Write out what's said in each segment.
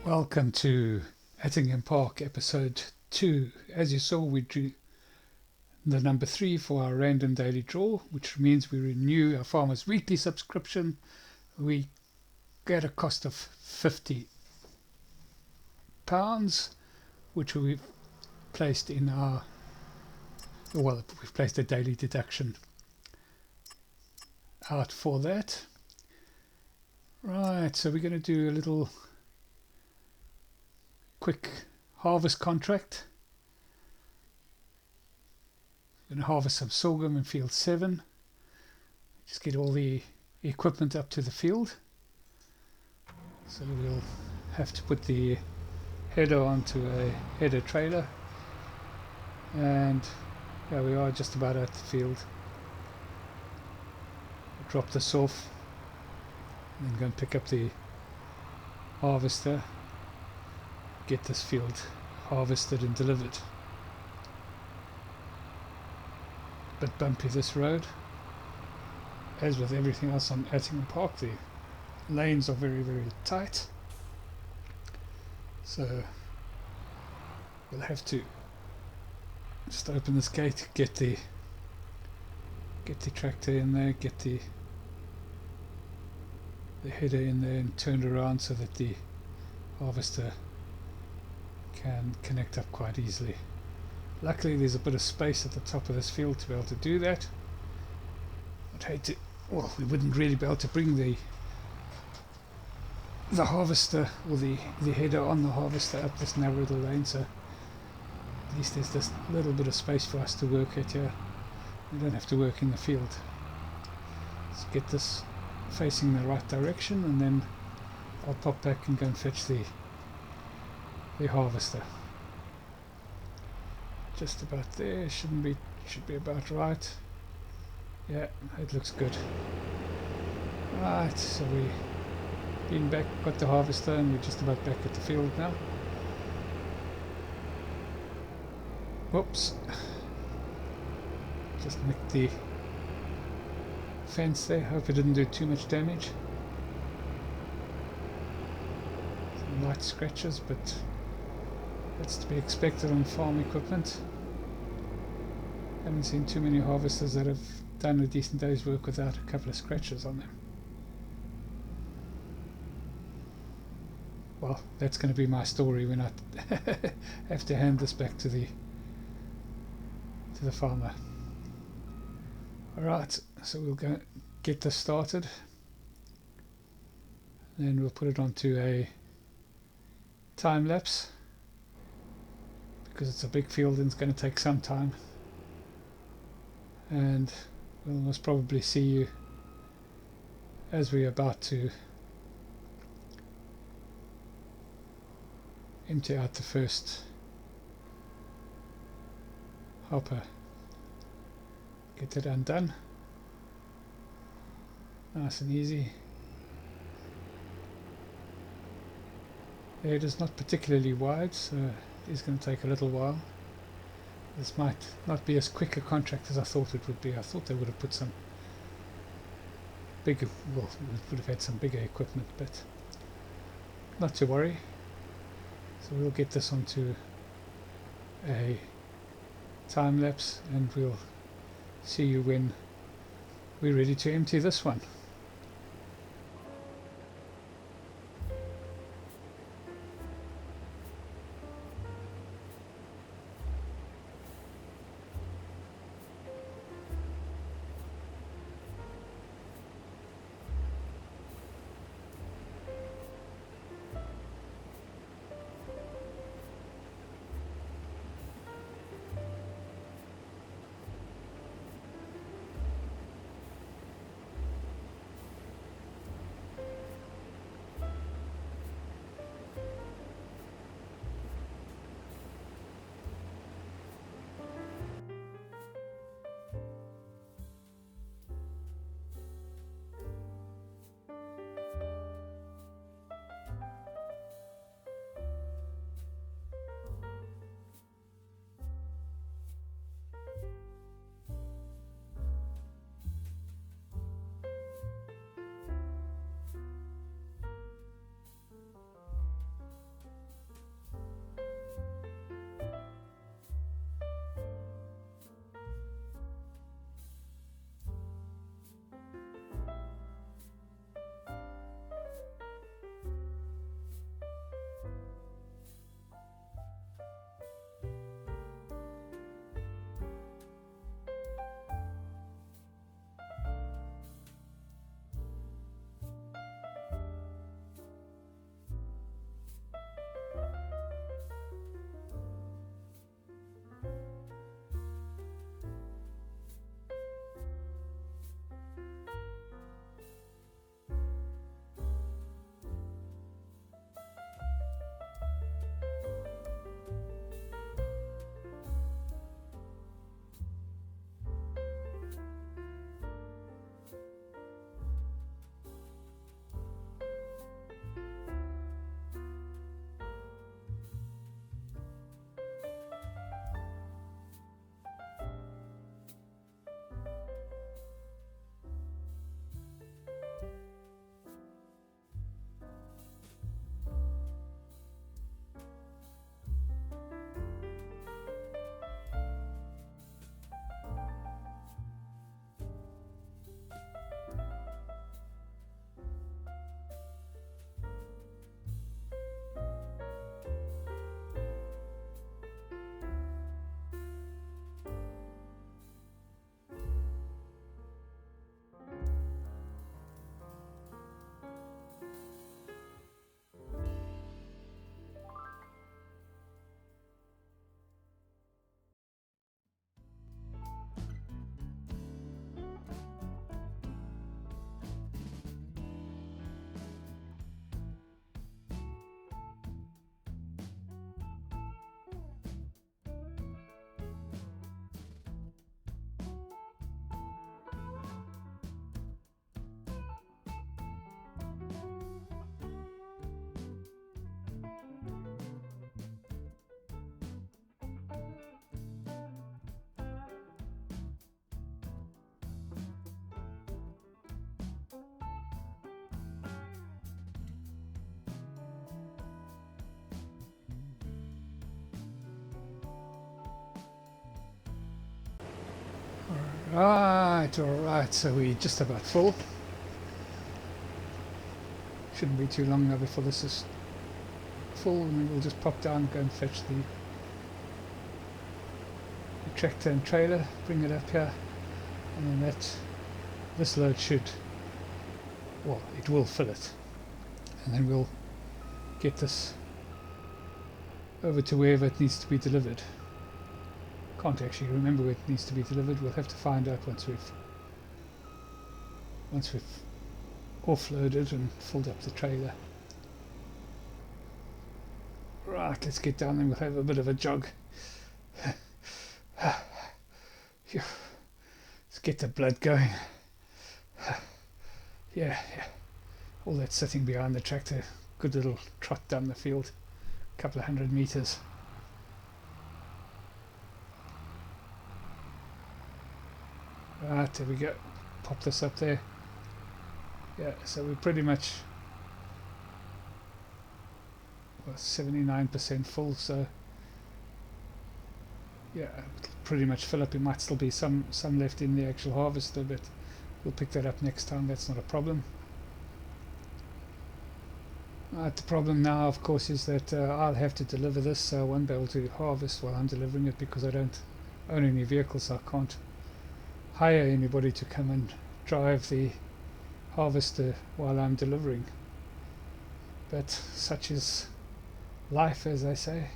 Welcome to Attingham Park episode 2. As you saw, we drew the number 3 for our random daily draw, which means we renew our farmers weekly subscription. We get a cost of £50, which we've placed in we've placed a daily deduction out for that. Right, so we're going to do a little quick harvest contract. We're going to harvest some sorghum in field 7. Just get all the equipment up to the field. So we'll have to put the header onto a header trailer. And there we are, just about at the field. Drop this off and then go and pick up the harvester. Get this field harvested and delivered. Bit bumpy this road, as with everything else on Attingham Park. The lanes are very tight, so we'll have to just open this gate, get the tractor in there, get the header in there and turned around so that the harvester can connect up quite easily. Luckily there's a bit of space at the top of this field to be able to do that. I'd hate to, we wouldn't really be able to bring the harvester or the header on the harvester up this narrow little lane, so at least there's this little bit of space for us to work at here. We don't have to work in the field. Let's get this facing the right direction and then I'll pop back and go and fetch the harvester. Just about there, should be about right. Yeah, it looks good. Right, so we been back, got the harvester, and we're just about back at the field now. Whoops, just nicked the fence there. Hope it didn't do too much damage. Some light scratches, but that's to be expected on farm equipment. Haven't seen too many harvesters that have done a decent day's work without a couple of scratches on them. Well, that's going to be my story when I have to hand this back to the farmer. Alright, so we'll go get this started. Then we'll put it onto a time lapse, because it's a big field and it's going to take some time, and we'll most probably see you as we're about to empty out the first hopper. Get it undone, nice and easy. It is not particularly wide, so it's going to take a little while. This might not be as quick a contract as I thought it would be. I thought they would have put some bigger, would have had some bigger equipment, but not to worry. So we'll get this onto a time lapse and we'll see you when we're ready to empty this one. Alright, so we're just about full. Shouldn't be too long now before this is full, and then we'll just pop down, go and fetch the tractor and trailer, bring it up here, and then this load should, well, it will fill it, and then we'll get this over to wherever it needs to be delivered. Can't actually remember where it needs to be delivered. We'll have to find out once we've offloaded and filled up the trailer. Right, let's get down and we'll have a bit of a jog. Let's get the blood going. Yeah. All that sitting behind the tractor. Good little trot down the field. A couple of 100 meters. Right, there we go. Pop this up there. Yeah, so we're pretty much 79% full, so yeah, it'll pretty much fill up. It might still be some left in the actual harvester, but we'll pick that up next time. That's not a problem. The problem now, of course, is that I'll have to deliver this, so I won't be able to harvest while I'm delivering it because I don't own any vehicles. So I can't hire anybody to come and drive the harvester while I'm delivering. But such is life, as I say.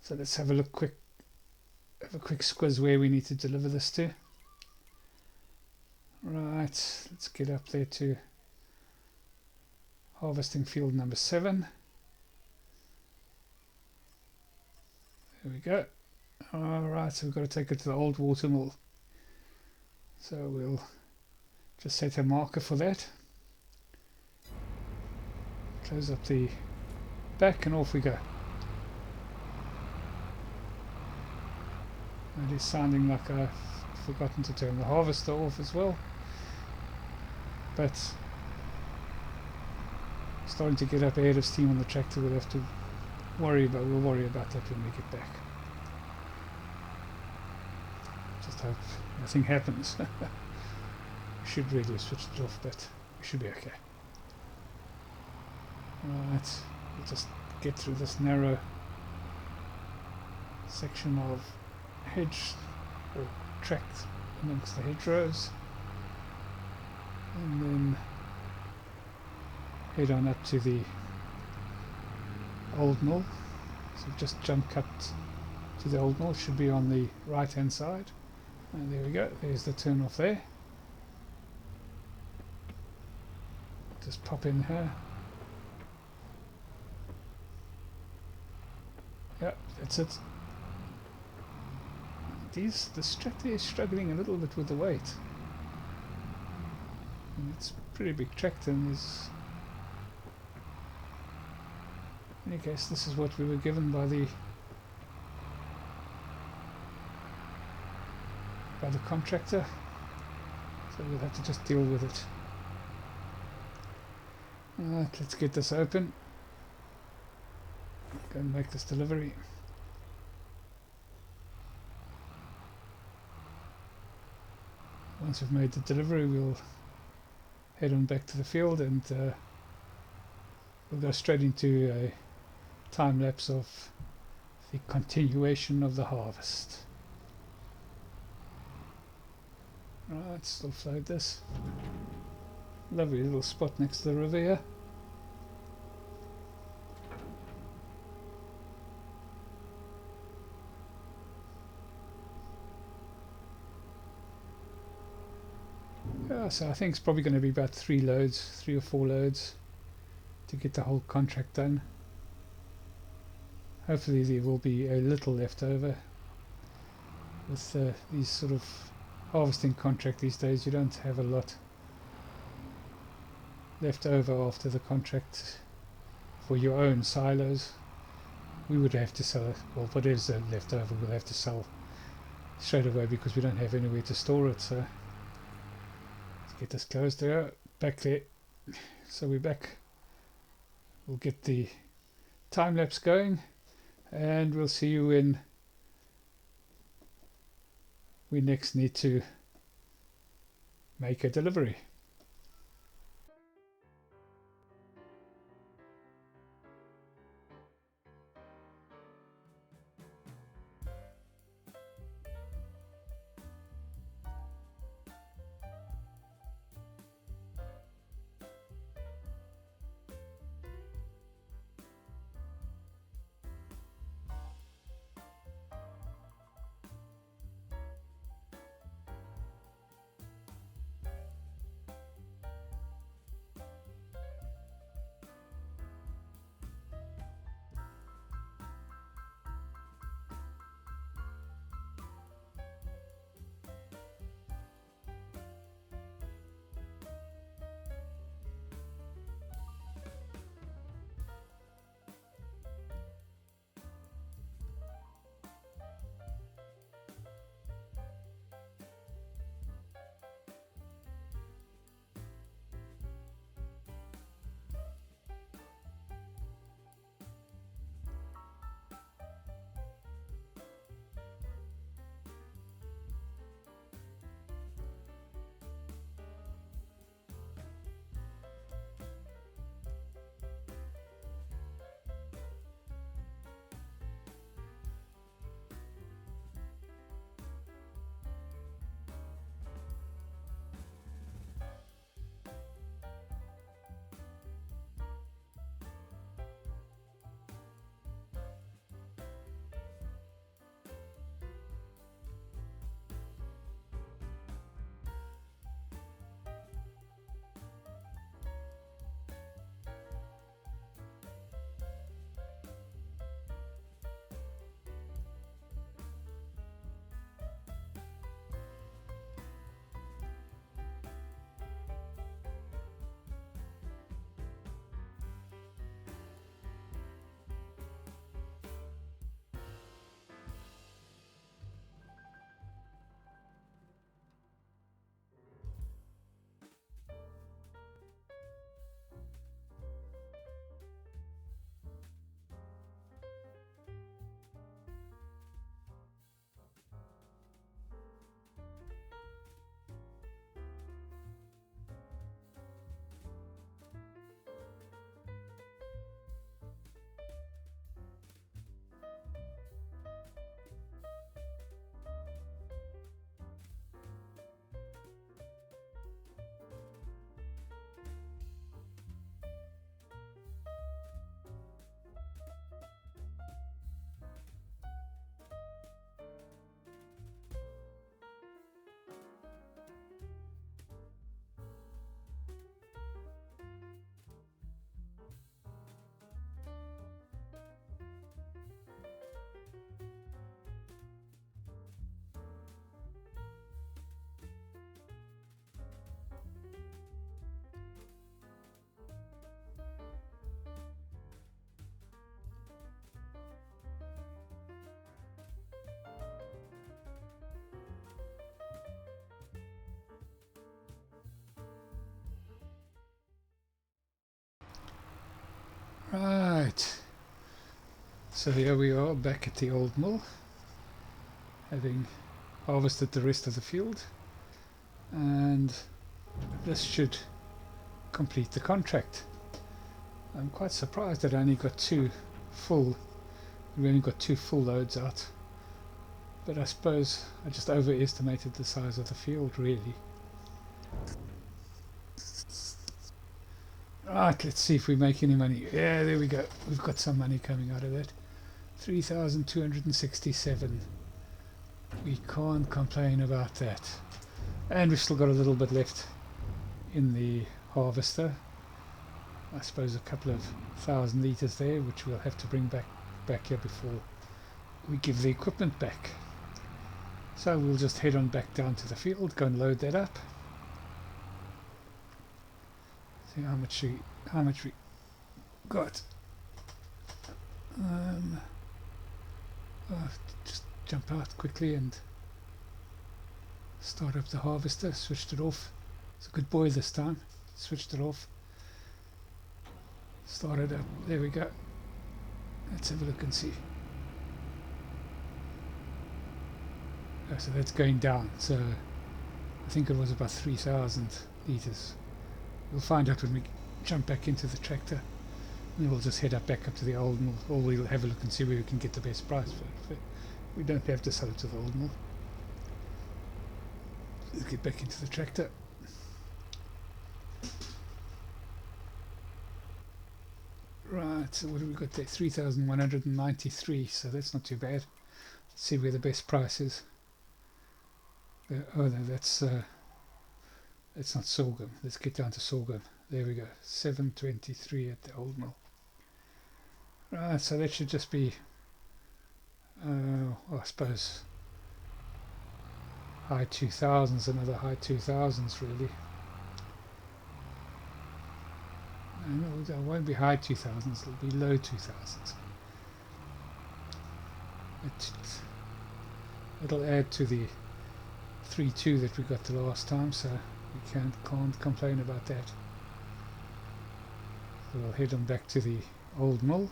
So let's have a quick squiz where we need to deliver this to. Right, let's get up there to harvesting field number 7. There we go. Alright, so we've got to take it to the old water mill. So we'll just set a marker for that. Close up the back and off we go. It is sounding like I've forgotten to turn the harvester off as well. But starting to get up ahead of steam on the tractor. We'll have to we'll worry about that when we get back. Just hope nothing happens. We should really have switched it off, but we should be okay. Right, we'll just get through this narrow section of hedge or track amongst the hedgerows, and then head on up to the old mill. So just jump cut to the old mill, should be on the right hand side, and there we go, there's the turn off there. Just pop in here. Yep, that's it. This tractor is struggling a little bit with the weight. And it's a pretty big tractor, and there's, in any case, this is what we were given by the contractor, so we'll have to just deal with it. Alright, let's get this open. Go and make this delivery. Once we've made the delivery, we'll head on back to the field, and we'll go straight into a time lapse of the continuation of the harvest. Right, still float this. Lovely little spot next to the river here. So I think it's probably going to be about 3 or 4 loads to get the whole contract done. Hopefully there will be a little left over. With these sort of harvesting contract these days, you don't have a lot left over after the contract for your own silos. We would have to sell it, well, whatever's left over we'll have to sell straight away because we don't have anywhere to store it. So get this closed there, back there. So we're back. We'll get the time lapse going, and we'll see you in we next need to make a delivery. Right, so here we are back at the old mill, having harvested the rest of the field, and this should complete the contract. I'm quite surprised that I only got we only got two full loads out, but I suppose I just overestimated the size of the field, really. Right, let's see if we make any money. Yeah, there we go. We've got some money coming out of that. 3,267. We can't complain about that. And we've still got a little bit left in the harvester. I suppose a couple of 1,000 litres there, which we'll have to bring back here before we give the equipment back. So we'll just head on back down to the field, go and load that up. See how much we got. I'll just jump out quickly and start up the harvester. Switched it off. It's a good boy this time. Switched it off. Started up. There we go. Let's have a look and see. So that's going down. So I think it was about 3,000 litres. We'll find out when we jump back into the tractor. And then we'll just head back up to the old mill, or we'll have a look and see where we can get the best price for it. We don't have to sell it to the old mill. Let's get back into the tractor. Right, so what have we got there? 3,193, so that's not too bad. Let's see where the best price is. Oh no, that's not sorghum. Let's get down to sorghum. There we go, 723 at the old mill. Right, so that should just be, I suppose, high 2000s, another high 2000s really. No, it won't be high 2000s, it'll be low 2000s. It'll add to the 3.2 that we got the last time, so we can't complain about that. So we'll head on back to the old mill.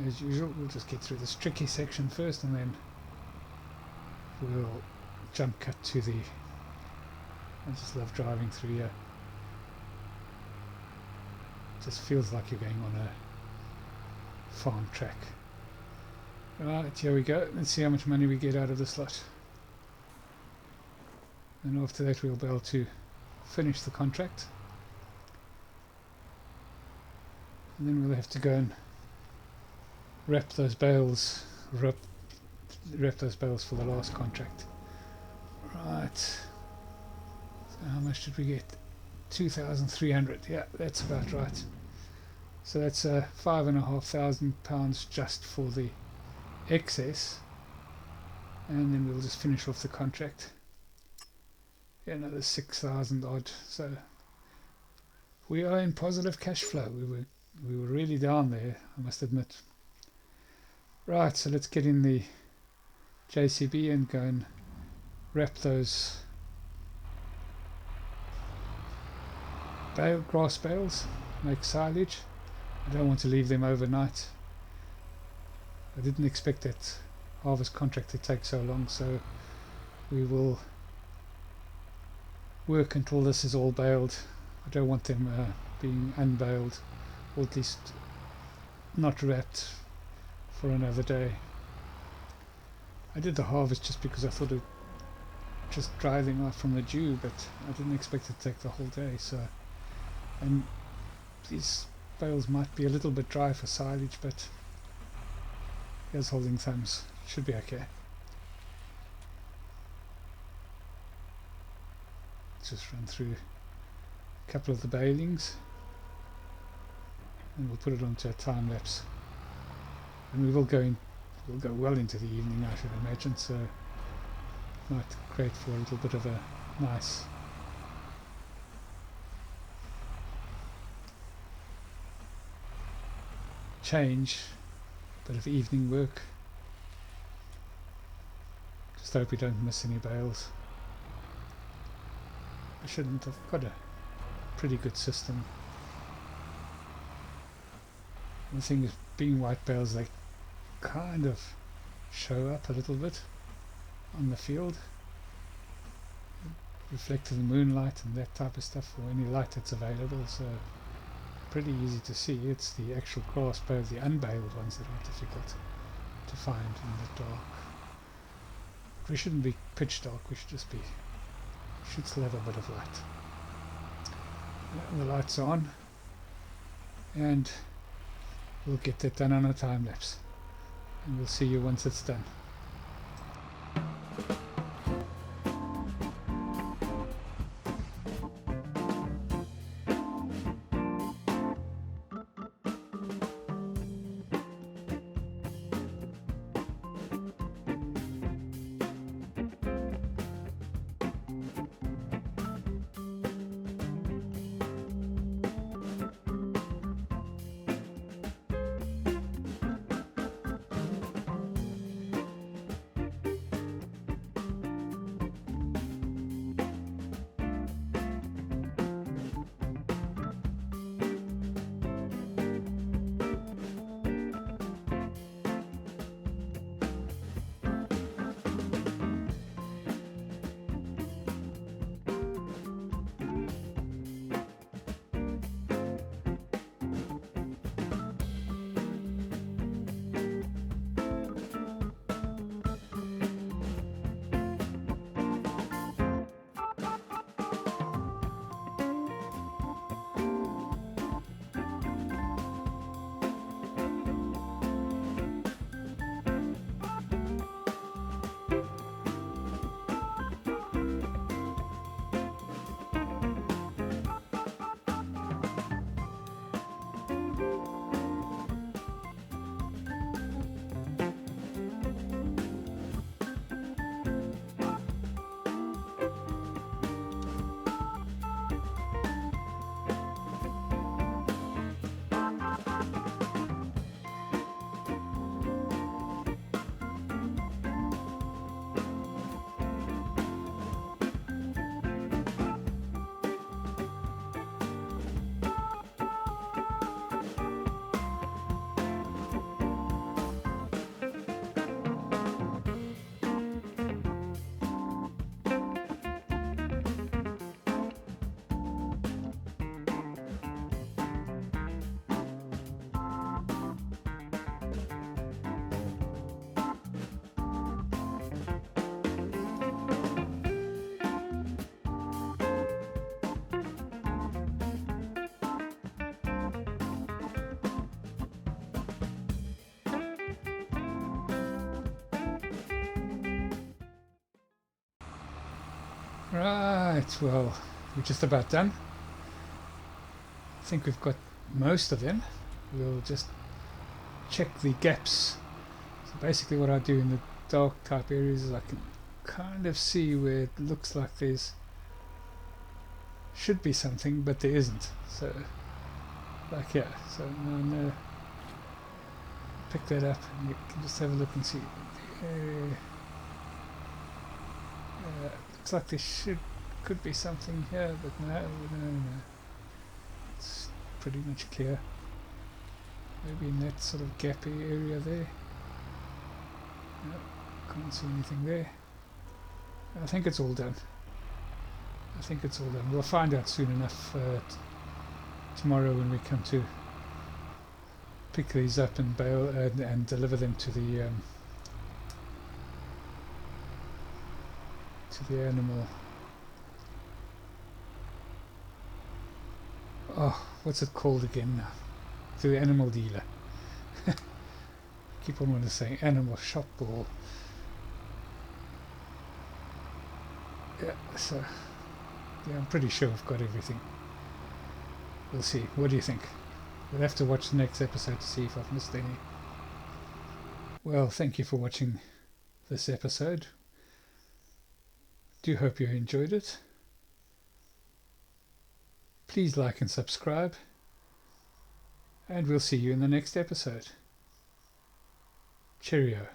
As usual, we'll just get through this tricky section first, and then we'll jump cut to the... I just love driving through here. It just feels like you're going on a farm track. Right, here we go. Let's see how much money we get out of this lot. And after that we'll be able to finish the contract. And then we'll have to go and wrap those bales for the last contract. Right. So how much did we get? 2,300. Yeah, that's about right. So that's £5,500 just for the excess, and then we'll just finish off the contract. Yeah, another 6,000 odd. So we are in positive cash flow. We were really down there, I must admit. Right, so let's get in the JCB and go and wrap those grass bales, make silage. I don't want to leave them overnight. I didn't expect that harvest contract to take so long, so we will work until this is all baled. I don't want them being unbaled, or at least not wrapped for another day. I did the harvest just because I thought it just dry them out from the dew, but I didn't expect it to take the whole day. So, and these bales might be a little bit dry for silage, but here's holding thumbs, should be okay. Let's just run through a couple of the balings and we'll put it onto a time lapse, and we'll go well into the evening, I should imagine, so it might create for a little bit of a nice change, bit of evening work. Just hope we don't miss any bales. I shouldn't have got a pretty good system. The thing is, being white bales, they kind of show up a little bit on the field, reflecting the moonlight and that type of stuff, or any light that's available, so pretty easy to see. It's the actual grass bales, the unbaled ones, that are difficult to find in the dark. We shouldn't be pitch dark, we should just be, should still have a bit of light. The lights are on, and we'll get that done on a time lapse, and we'll see you once it's done. Right, well, we're just about done. I think we've got most of them. We'll just check the gaps. So basically what I do in the dark type areas is I can kind of see where it looks like there's should be something, but there isn't. So like here, so I'm gonna pick that up and you can just have a look and see. Looks like there could be something here, but no. It's pretty much clear. Maybe in that sort of gappy area there. No, can't see anything there. I think it's all done. We'll find out soon enough tomorrow when we come to pick these up and bale and deliver them to the animal. Oh, what's it called again now? To the animal dealer. Keep on wanting to say animal shop or yeah. So yeah, I'm pretty sure I've got everything. We'll see. What do you think? We'll have to watch the next episode to see if I've missed any. Well, thank you for watching this episode. Do hope you enjoyed it. Please like and subscribe, and we'll see you in the next episode. Cheerio.